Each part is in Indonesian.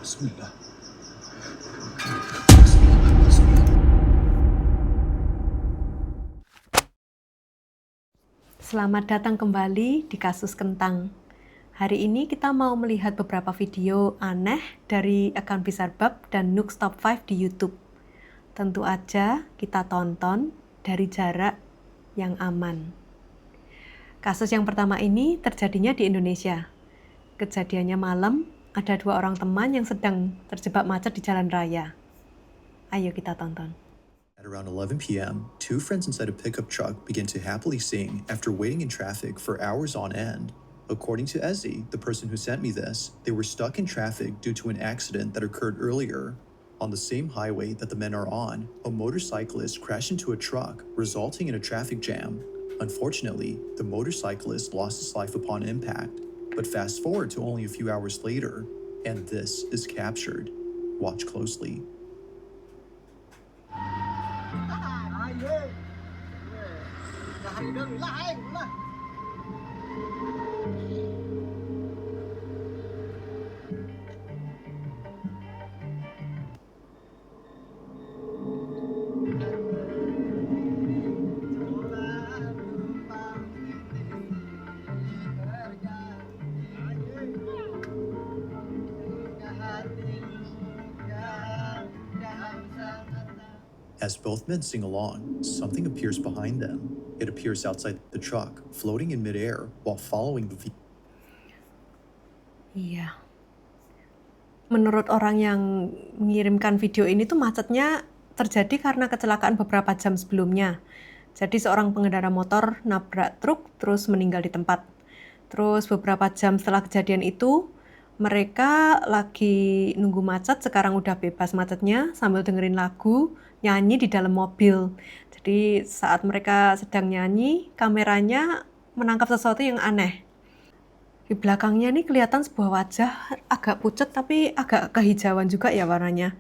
Bismillah. Selamat datang kembali di Kasus Kentang. Hari ini kita mau melihat beberapa video aneh dari akun Bizarbab dan Nooks Top 5 di YouTube. Tentu aja kita tonton dari jarak yang aman. Kasus yang pertama ini terjadinya di Indonesia. Kejadiannya malam, ada 2 orang teman yang sedang terjebak macet di jalan raya. Ayo kita tonton. At around 11 p.m., two friends inside a pickup truck began to happily sing after waiting in traffic for hours on end. According to Ezzy, the person who sent me this, they were stuck in traffic due to an accident that occurred earlier. On the same highway that the men are on, a motorcyclist crashed into a truck, resulting in a traffic jam. Unfortunately, the motorcyclist lost his life upon impact. But fast forward to only a few hours later, and this is captured. Watch closely. As both men sing along, something appears behind them. It appears outside the truck, floating in midair while following the vehicle. Iya. Menurut orang yang mengirimkan video ini tuh macetnya terjadi karena kecelakaan beberapa jam sebelumnya. Jadi seorang pengendara motor nabrak truk terus meninggal di tempat. Terus beberapa jam setelah kejadian itu, mereka lagi nunggu macet, sekarang udah bebas macetnya sambil dengerin lagu, nyanyi di dalam mobil. Jadi saat mereka sedang nyanyi, kameranya menangkap sesuatu yang aneh. Di belakangnya nih kelihatan sebuah wajah agak pucat tapi agak kehijauan juga ya warnanya.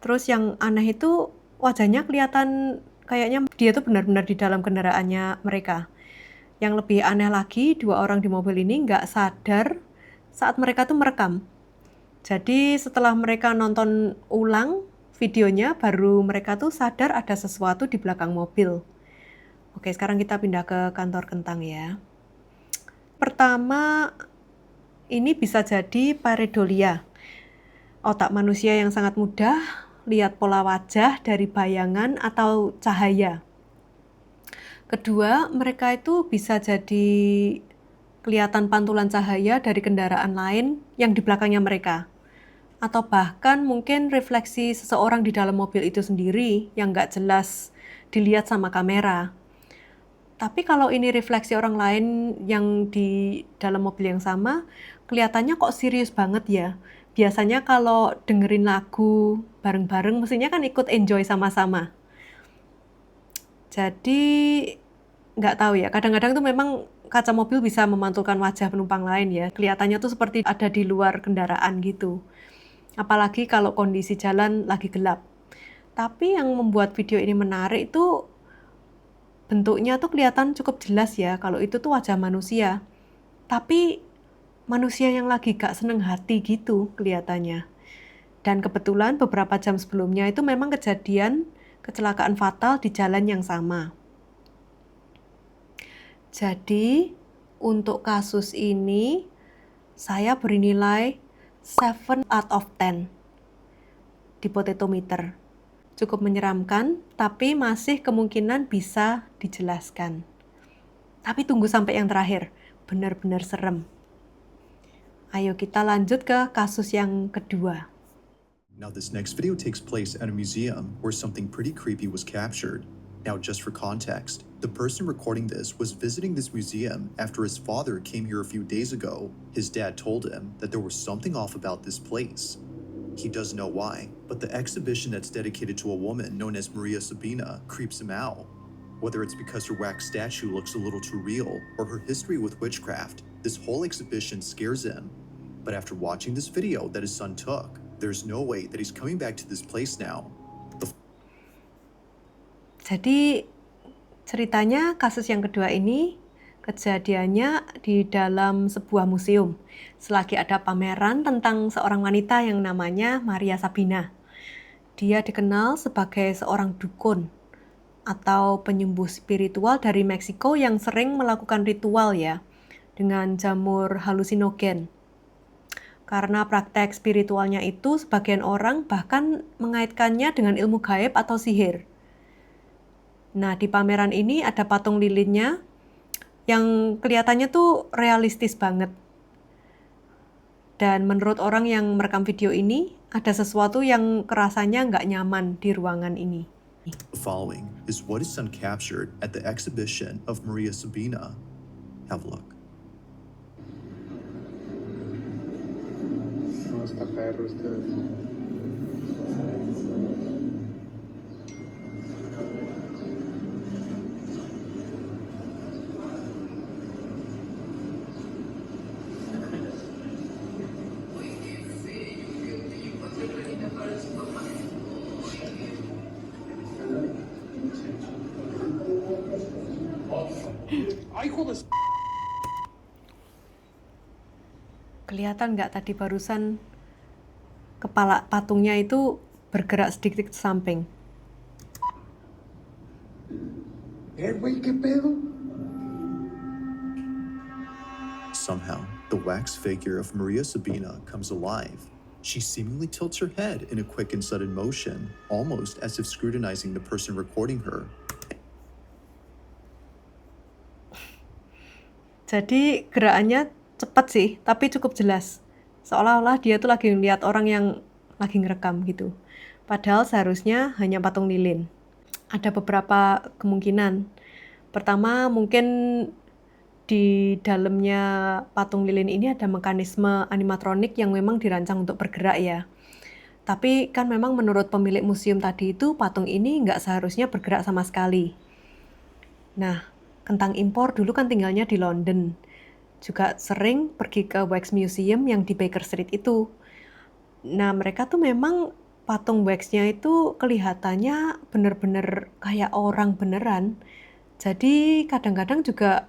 Terus yang aneh itu wajahnya kelihatan kayaknya dia tuh benar-benar di dalam kendaraannya mereka. Yang lebih aneh lagi, 2 orang di mobil ini nggak sadar saat mereka tuh merekam. Jadi setelah mereka nonton ulang videonya, baru mereka tuh sadar ada sesuatu di belakang mobil. Oke, sekarang kita pindah ke kantor kentang ya. Pertama, ini bisa jadi pareidolia. Otak manusia yang sangat mudah lihat pola wajah dari bayangan atau cahaya. Kedua, mereka itu bisa jadi kelihatan pantulan cahaya dari kendaraan lain yang di belakangnya mereka. Atau bahkan mungkin refleksi seseorang di dalam mobil itu sendiri yang nggak jelas dilihat sama kamera. Tapi kalau ini refleksi orang lain yang di dalam mobil yang sama, kelihatannya kok serius banget ya. Biasanya kalau dengerin lagu bareng-bareng, mestinya kan ikut enjoy sama-sama. Jadi nggak tahu ya, kadang-kadang tuh memang kaca mobil bisa memantulkan wajah penumpang lain ya. Kelihatannya tuh seperti ada di luar kendaraan gitu. Apalagi kalau kondisi jalan lagi gelap. Tapi yang membuat video ini menarik itu bentuknya tuh kelihatan cukup jelas ya kalau itu tuh wajah manusia. Tapi manusia yang lagi gak seneng hati gitu kelihatannya. Dan kebetulan beberapa jam sebelumnya itu memang kejadian kecelakaan fatal di jalan yang sama. Jadi untuk kasus ini saya beri nilai 7 out of 10 di Potatometer. Cukup menyeramkan, tapi masih kemungkinan bisa dijelaskan. Tapi tunggu sampai yang terakhir, benar-benar serem. Ayo kita lanjut ke kasus yang kedua. Now this next video takes place at a museum where something pretty creepy was captured. Now just for context, the person recording this was visiting this museum after his father came here a few days ago. His dad told him that there was something off about this place. He doesn't know why, but the exhibition that's dedicated to a woman known as Maria Sabina creeps him out. Whether it's because her wax statue looks a little too real or her history with witchcraft, this whole exhibition scares him. But after watching this video that his son took, there's no way that he's coming back to this place now. Jadi ceritanya kasus yang kedua ini Kejadiannya di dalam sebuah museum. Selagi ada pameran tentang seorang wanita yang namanya Maria Sabina. Dia dikenal sebagai seorang dukun atau penyembuh spiritual dari Meksiko yang sering melakukan ritual ya dengan jamur halusinogen. Karena praktek spiritualnya itu sebagian orang bahkan mengaitkannya dengan ilmu gaib atau sihir. Nah, di pameran ini ada patung lilinnya yang kelihatannya tuh realistis banget. Dan menurut orang yang merekam video ini, ada sesuatu yang kerasanya nggak nyaman di ruangan ini. The following is what is uncaptured at the exhibition of Maria Sabina. Have a look. No, está perro este. ¡Ay, hijo de... Kelihatan nggak tadi barusan kepala patungnya itu bergerak sedikit ke samping. güey, ¿qué pedo? Somehow, the wax figure of Maria Sabina comes alive. She seemingly tilts her head in a quick and sudden motion, almost as if scrutinizing the person recording her. Jadi gerakannya cepat sih, tapi cukup jelas. Seolah-olah dia tuh lagi ngeliat orang yang lagi ngerekam gitu. Padahal seharusnya hanya patung lilin. Ada beberapa kemungkinan. Pertama, mungkin di dalamnya patung lilin ini ada mekanisme animatronik yang memang dirancang untuk bergerak ya. Tapi kan memang menurut pemilik museum tadi itu patung ini nggak seharusnya bergerak sama sekali. Nah, Kentang Impor dulu kan tinggalnya di London. Juga sering pergi ke wax museum yang di Baker Street itu. Nah, mereka tuh memang patung waxnya itu kelihatannya bener-bener kayak orang beneran. Jadi kadang-kadang juga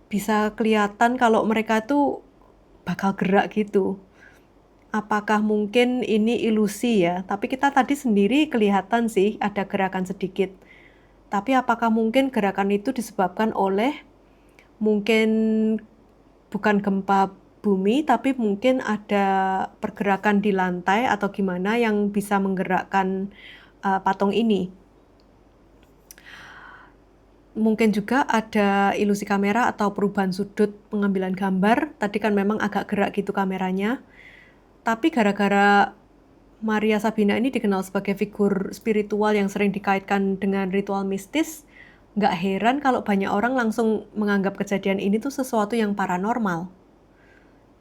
bisa kelihatan kalau mereka tuh bakal gerak gitu. Apakah mungkin ini ilusi ya? Tapi kita tadi sendiri kelihatan sih ada gerakan sedikit. Tapi apakah mungkin gerakan itu disebabkan oleh mungkin bukan gempa bumi, tapi mungkin ada pergerakan di lantai atau gimana yang bisa menggerakkan patung ini. Mungkin juga ada ilusi kamera atau perubahan sudut pengambilan gambar. Tadi kan memang agak gerak gitu kameranya. Tapi gara-gara Maria Sabina ini dikenal sebagai figur spiritual yang sering dikaitkan dengan ritual mistis, nggak heran kalau banyak orang langsung menganggap kejadian ini tuh sesuatu yang paranormal.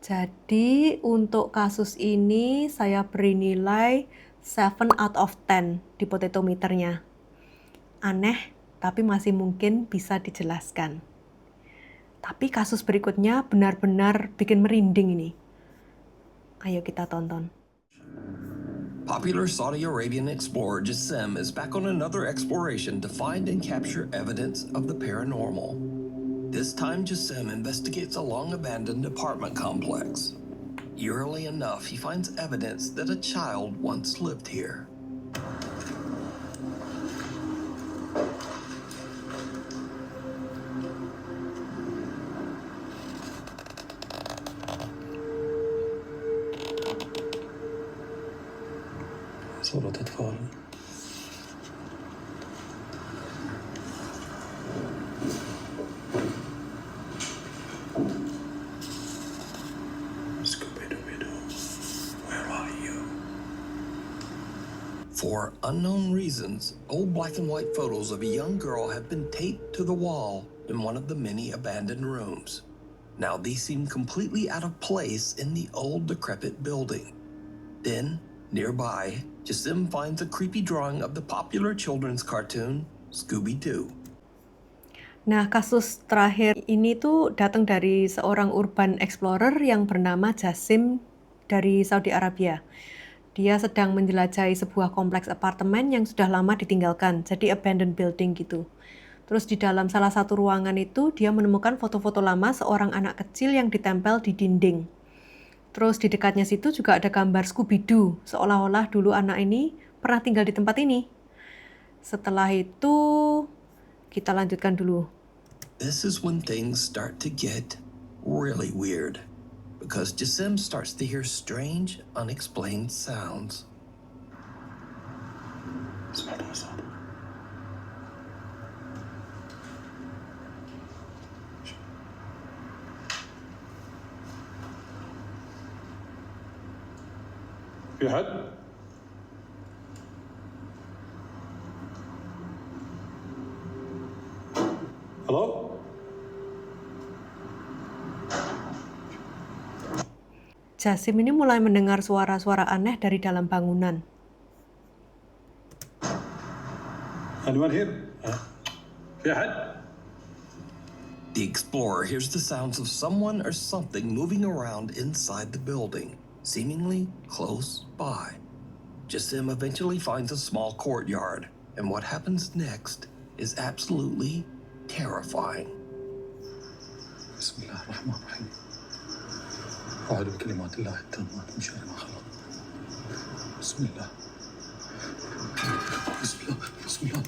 Jadi untuk kasus ini saya beri nilai 7 out of 10 di potetometernya. Aneh, tapi masih mungkin bisa dijelaskan. Tapi kasus berikutnya benar-benar bikin merinding ini. Ayo kita tonton. Popular Saudi Arabian explorer Jassim is back on another exploration to find and capture evidence of the paranormal. This time, Jassim investigates a long-abandoned apartment complex. Eerily enough, he finds evidence that a child once lived here. صورة أطفال. Scooby-Dooby-Doo, where are you? For unknown reasons, old black and white photos of a young girl have been taped to the wall in one of the many abandoned rooms. Now these seem completely out of place in the old decrepit building. Then, nearby, Jassim finds a creepy drawing of the popular children's cartoon, Scooby-Doo. Nah, kasus terakhir ini tuh datang dari seorang urban explorer yang bernama Jassim dari Saudi Arabia. Dia sedang menjelajahi sebuah kompleks apartemen yang sudah lama ditinggalkan, jadi abandoned building gitu. Terus di dalam salah satu ruangan itu dia menemukan foto-foto lama seorang anak kecil yang ditempel di dinding. Terus di dekatnya situ juga ada gambar Scooby-Doo, seolah-olah dulu anak ini pernah tinggal di tempat ini. Setelah itu kita lanjutkan dulu. This is when things start to get really weird, because Jasim starts to hear strange, unexplained sounds. سمعت أصوات. في حد؟ Halo? Jasim ini mulai mendengar suara-suara aneh dari dalam bangunan. Anyone here? في حد؟ The explorer hears the sounds of someone or something moving around inside the building, seemingly close by. Jasim eventually finds a small courtyard, and what happens next is absolutely terrifying. بسم الله الرحمن الرحيم. أعوذ بكلمات الله التامات من شر ما خلق. بسم الله. بسم الله. بسم الله.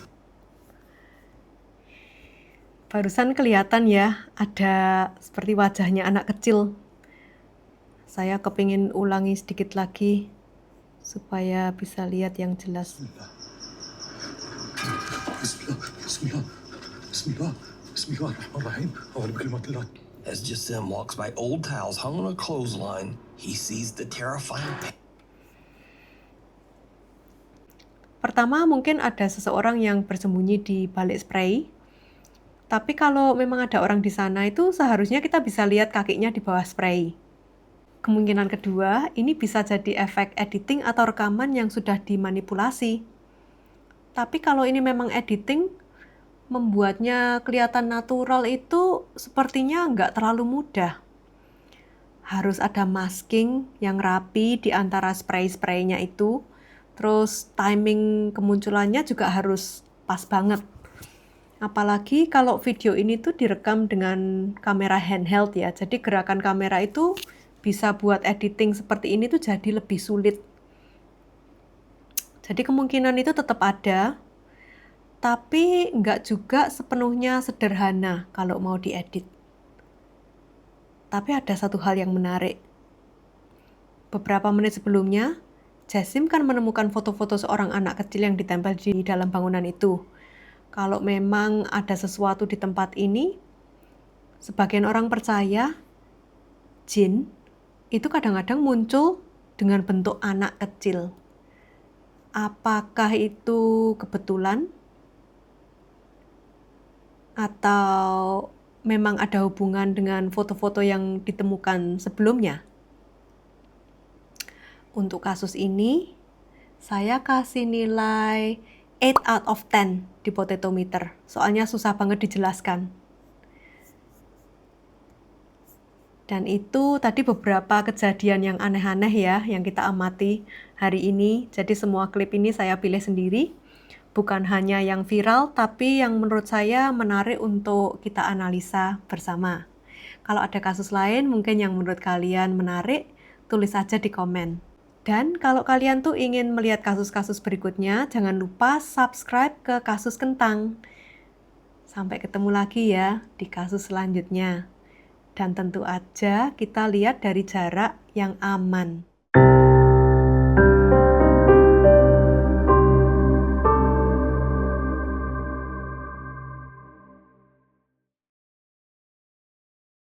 Barusan kelihatan ya, ada seperti wajahnya anak kecil. Saya kepingin ulangi sedikit lagi, supaya bisa lihat yang jelas. بسم الله. بسم الله. بسم الله. بسم الله. بسم الله الرحمن الرحيم. أعوذ بكلمات الله. As Jasim walks by old towels hung on a clothesline, he sees the terrifying Pertama, mungkin ada seseorang yang bersembunyi di balik spray. Tapi kalau memang ada orang di sana itu seharusnya kita bisa lihat kakinya di bawah spray. Kemungkinan kedua, ini bisa jadi efek editing atau rekaman yang sudah dimanipulasi. Tapi kalau ini memang editing, membuatnya kelihatan natural itu sepertinya nggak terlalu mudah. Harus ada masking yang rapi di antara spray-spraynya itu. Terus timing kemunculannya juga harus pas banget. Apalagi kalau video ini tuh direkam dengan kamera handheld ya. Jadi gerakan kamera itu bisa buat editing seperti ini tuh jadi lebih sulit. Jadi kemungkinan itu tetap ada, tapi nggak juga sepenuhnya sederhana kalau mau diedit. Tapi ada satu hal yang menarik. Beberapa menit sebelumnya, Jasim kan menemukan foto-foto seorang anak kecil yang ditempel di dalam bangunan itu. Kalau memang ada sesuatu di tempat ini, sebagian orang percaya jin itu kadang-kadang muncul dengan bentuk anak kecil. Apakah itu kebetulan? Atau memang ada hubungan dengan foto-foto yang ditemukan sebelumnya? Untuk kasus ini, saya kasih nilai 8 out of 10 di Potatometer. Soalnya susah banget dijelaskan. Dan itu tadi beberapa kejadian yang aneh-aneh ya, yang kita amati hari ini. Jadi semua klip ini saya pilih sendiri. Bukan hanya yang viral, tapi yang menurut saya menarik untuk kita analisa bersama. Kalau ada kasus lain mungkin yang menurut kalian menarik, tulis aja di komen. Dan kalau kalian tuh ingin melihat kasus-kasus berikutnya, jangan lupa subscribe ke Kasus Kentang. Sampai ketemu lagi ya di kasus selanjutnya. Dan tentu aja kita lihat dari jarak yang aman.